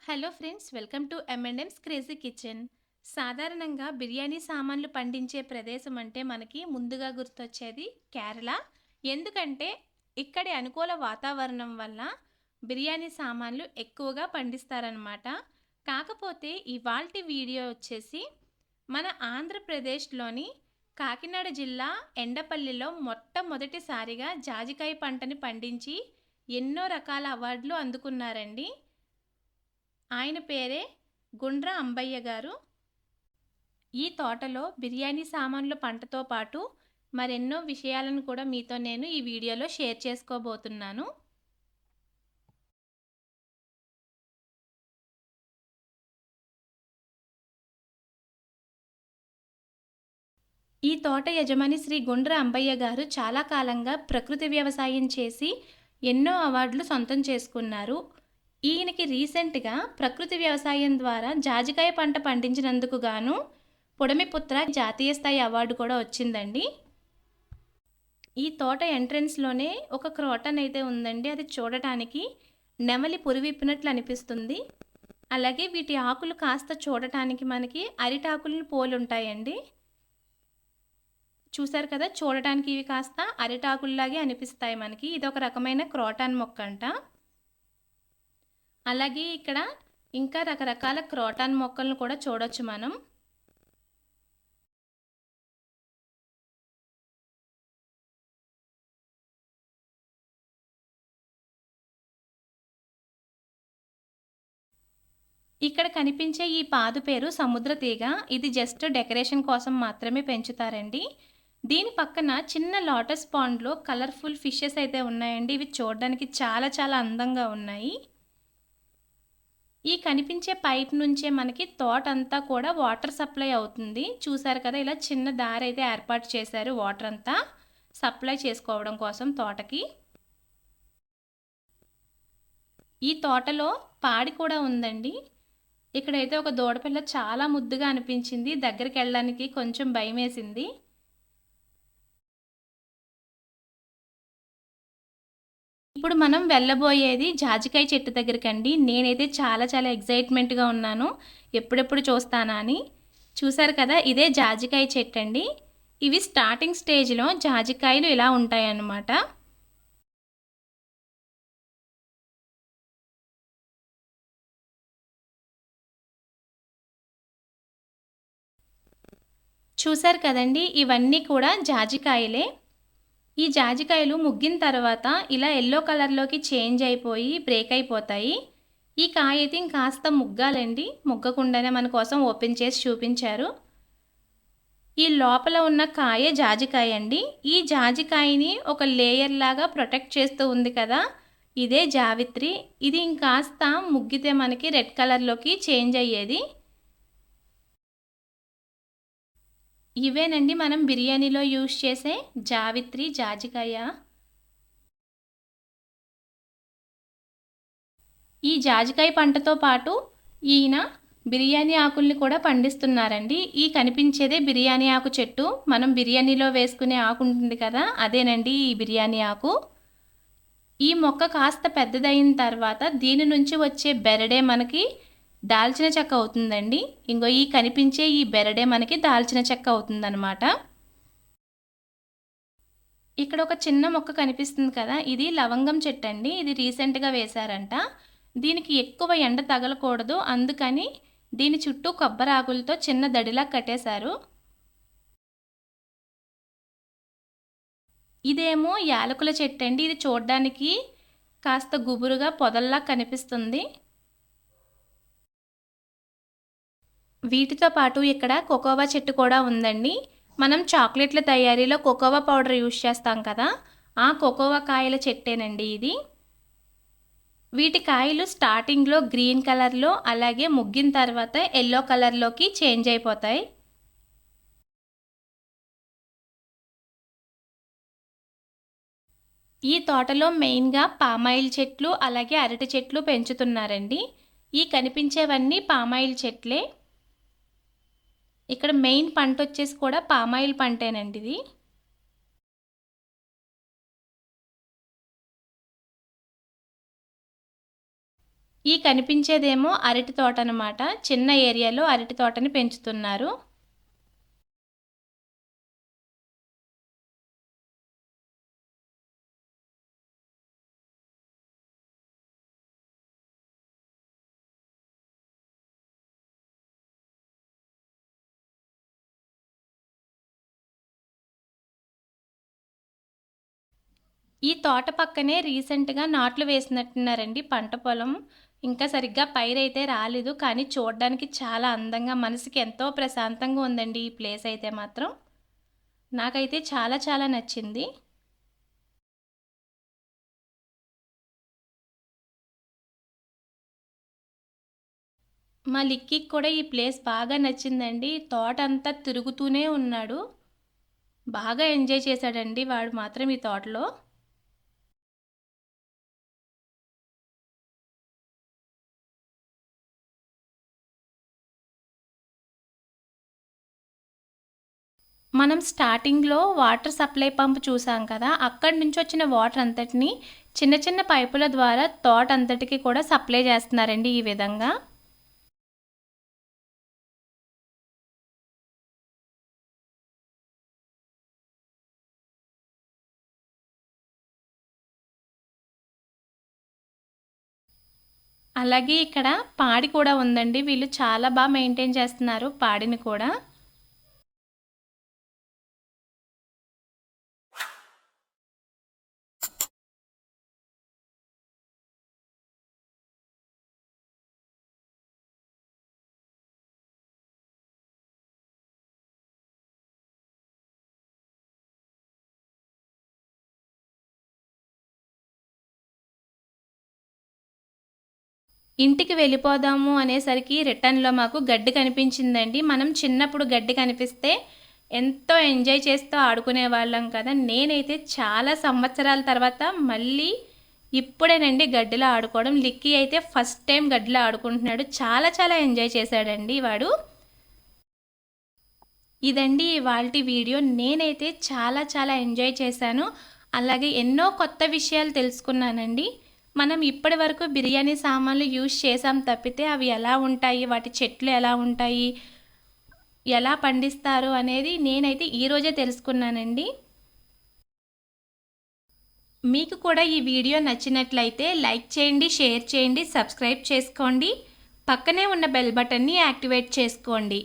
Hello friends, welcome to M&M's crazy kitchen. సాధారణంగా బిర్యానీ సామాన్లు పండించే ప్రదేశం అంటే మనకి ముందుగా గుర్తొచ్చేది కేరళ. ఎందుకంటే ఇక్కడి అనుకూల వాతావరణం వల్ల బిర్యానీ సామాన్లు ఎక్కువగా పండిస్తారనమాట. కాకపోతే ఇవాల్టి వీడియో వచ్చేసి మన ఆంధ్రప్రదేశ్లోని కాకినాడ జిల్లా ఎండపల్లిలో మొట్టమొదటిసారిగా జాజికాయ పంటని పండించి ఎన్నో రకాల అవార్డులు అందుకున్నారండి. ఆయన పేరే గుండ్ర అంబయ్య గారు. ఈ తోటలో బిర్యానీ సామాన్ల పంటతో పాటు మరెన్నో విషయాలను కూడా మీతో నేను ఈ వీడియోలో షేర్ చేసుకోబోతున్నాను. ఈ తోట యజమాని శ్రీ గుండ్ర అంబయ్య గారు చాలా కాలంగా ప్రకృతి వ్యవసాయం చేసి ఎన్నో అవార్డులు సొంతం చేసుకున్నారు. ఈయనకి రీసెంట్‌గా ప్రకృతి వ్యవసాయం ద్వారా జాజికాయ పంట పండించినందుకు గాను పుడమిపుత్ర జాతీయ స్థాయి అవార్డు కూడా వచ్చిందండి. ఈ తోట ఎంట్రన్స్‌లోనే ఒక క్రోటన్ అయితే ఉందండి. అది చూడటానికి నెమలి పురివిప్పినట్లు అనిపిస్తుంది. అలాగే వీటి ఆకులు కాస్త చూడటానికి మనకి అరిటాకులను పోలుంటాయండి. చూసారు కదా! చూడటానికి ఇవి కాస్త అరిటాకుల్లాగే అనిపిస్తాయి మనకి. ఇదొక రకమైన క్రోటాన్ మొక్కంట. అలాగే ఇక్కడ ఇంకా రకరకాల క్రోటాన్ మొక్కలను కూడా చూడొచ్చు మనం. ఇక్కడ కనిపించే ఈ పాదు పేరు సముద్ర తీగ. ఇది జస్ట్ డెకరేషన్ కోసం మాత్రమే పెంచుతారండి. దీని పక్కన చిన్న లోటస్ పాండ్‌లో కలర్‌ఫుల్ ఫిషెస్ అయితే ఉన్నాయండి. ఇవి చూడడానికి చాలా చాలా అందంగా ఉన్నాయి. ఈ కనిపించే పైప్ నుంచే మనకి తోటంతా కూడా వాటర్ సప్లై అవుతుంది. చూసారు కదా! ఇలా చిన్న దారైతే ఏర్పాటు చేశారు వాటర్ అంతా సప్లై చేసుకోవడం కోసం తోటకి. ఈ తోటలో పాడి కూడా ఉందండి. ఇక్కడైతే ఒక దూడపిల్ల చాలా ముద్దుగా అనిపించింది. దగ్గరికెళ్ళడానికి కొంచెం భయమేసింది. ఇప్పుడు మనం వెళ్ళబోయేది జాజికాయ చెట్టు దగ్గరికండి. నేనైతే చాలా చాలా ఎక్సైట్‌మెంట్‌గా ఉన్నాను. ఎప్పుడెప్పుడు చూస్తానా అని. చూసారు కదా! ఇదే జాజికాయ చెట్టండి. ఇవి స్టార్టింగ్ స్టేజ్‌లో జాజికాయలు ఇలా ఉంటాయన్నమాట. చూసారు కదండీ! ఇవన్నీ కూడా జాజికాయలే. ఈ జాజికాయలు ముగ్గిన తర్వాత ఇలా యెల్లో కలర్‌లోకి చేంజ్ అయిపోయి బ్రేక్ అయిపోతాయి. ఈ కాయ అయితే ఇంకాస్త ముగ్గాలండి. ముగ్గకుండానే మన కోసం ఓపెన్ చేసి చూపించారు. ఈ లోపల ఉన్న కాయ జాజికాయ అండి. ఈ జాజికాయని ఒక లేయర్ లాగా ప్రొటెక్ట్ చేస్తూ ఉంది కదా! ఇదే జావిత్రి. ఇది ఇంకాస్త ముగ్గితే మనకి రెడ్ కలర్‌లోకి చేంజ్ అయ్యేది. ఇవేనండి మనం బిర్యానీలో యూజ్ చేసే జావిత్రి, జాజికాయ. ఈ జాజికాయ పంటతో పాటు ఈయన బిర్యానీ ఆకుల్ని కూడా పండిస్తున్నారండి. ఈ కనిపించేదే బిర్యానీ ఆకు చెట్టు. మనం బిర్యానీలో వేసుకునే ఆకు ఉంటుంది కదా! అదేనండి ఈ బిర్యానీ ఆకు. ఈ మొక్క కాస్త పెద్దదయిన తర్వాత దీని నుంచి వచ్చే బెరడే మనకి దాల్చిన చెక్క అవుతుందండి. ఇంగో ఈ కనిపించే ఈ బెరడే మనకి దాల్చిన చెక్క అవుతుందనమాట. ఇక్కడ ఒక చిన్న మొక్క కనిపిస్తుంది కదా! ఇది లవంగం చెట్టండి. ఇది రీసెంట్‌గా వేశారంట. దీనికి ఎక్కువ ఎండ తగలకూడదు. అందుకని దీని చుట్టూ కొబ్బరాకులతో చిన్న దడిలా కట్టేశారు. ఇదేమో యాలకుల చెట్టండి. ఇది చూడ్డానికి కాస్త గుబురుగా పొదల్లా కనిపిస్తుంది. వీటితో పాటు ఇక్కడ కోకోవా చెట్టు కూడా ఉందండి. మనం చాక్లెట్ల తయారీలో కోకోవా పౌడర్ యూజ్ చేస్తాం కదా! ఆ కోకోవా కాయల చెట్టేనండి ఇది. వీటి కాయలు స్టార్టింగ్‌లో గ్రీన్ కలర్‌లో అలాగే ముగ్గిన తర్వాత యెల్లో కలర్‌లోకి చేంజ్ అయిపోతాయి. ఈ తోటలో మెయిన్‌గా పామాయిల్ చెట్లు అలాగే అరటి చెట్లు పెంచుతున్నారండి. ఈ కనిపించేవన్నీ పామాయిల్ చెట్లే. ఇక్కడ మెయిన్ పంటొచ్చేసి కూడా పామాయిల్ పంటేనండి ఇది. ఈ కనిపించేదేమో అరటి తోట అన్నమాట. చిన్న ఏరియాలో అరటి తోటని పెంచుతున్నారు. ఈ తోట పక్కనే రీసెంట్‌గా నాట్లు వేసినట్టున్నారండి పంట పొలం. ఇంకా సరిగ్గా పైరైతే రాలేదు. కానీ చూడ్డానికి చాలా అందంగా మనసుకి ఎంతో ప్రశాంతంగా ఉందండి ఈ ప్లేస్ అయితే మాత్రం. నాకైతే చాలా చాలా నచ్చింది. మా లిక్కీకి కూడా ఈ ప్లేస్ బాగా నచ్చిందండి. తోటంతా తిరుగుతూనే ఉన్నాడు. బాగా ఎంజాయ్ చేశాడండి వాడు మాత్రం ఈ తోటలో. మనం స్టార్టింగ్‌లో వాటర్ సప్లై పంప్ చూసాం కదా! అక్కడి నుంచి వచ్చిన వాటర్ అంతటిని చిన్న చిన్న పైపుల ద్వారా తోట అంతటికి కూడా సప్లై చేస్తున్నారండి ఈ విధంగా. అలాగే ఇక్కడ పాడి కూడా ఉందండి. వీళ్ళు చాలా మెయింటైన్ చేస్తున్నారు పాడిని కూడా. ఇంటికి వెళ్ళిపోదాము అనేసరికి రిటర్న్‌లో మాకు గడ్డి కనిపించిందండి. మనం చిన్నప్పుడు గడ్డి కనిపిస్తే ఎంతో ఎంజాయ్ చేస్తూ ఆడుకునేవాళ్ళం కదా! నేనైతే చాలా సంవత్సరాల తర్వాత మళ్ళీ ఇప్పుడేనండి గడ్డిలో ఆడుకోవడం. లిక్కీ అయితే ఫస్ట్ టైం గడ్డిలో ఆడుకుంటున్నాడు. చాలా చాలా ఎంజాయ్ చేశాడండి వాడు. ఇదండి ఇవాల్టి వీడియో. నేనైతే చాలా చాలా ఎంజాయ్ చేశాను. అలాగే ఎన్నో కొత్త విషయాలు తెలుసుకున్నానండి. మనం ఇప్పటి వరకు బిర్యానీ సామాన్లు యూజ్ చేసాం తప్పితే అవి ఎలా ఉంటాయి, వాటి చెట్లు ఎలా ఉంటాయి, ఎలా పండిస్తారు అనేది నేనైతే ఈరోజే తెలుసుకున్నానండి. మీకు కూడా ఈ వీడియో నచ్చినట్లయితే లైక్ చేయండి, షేర్ చేయండి, సబ్స్క్రైబ్ చేసుకోండి. పక్కనే ఉన్న బెల్ బటన్ని యాక్టివేట్ చేసుకోండి.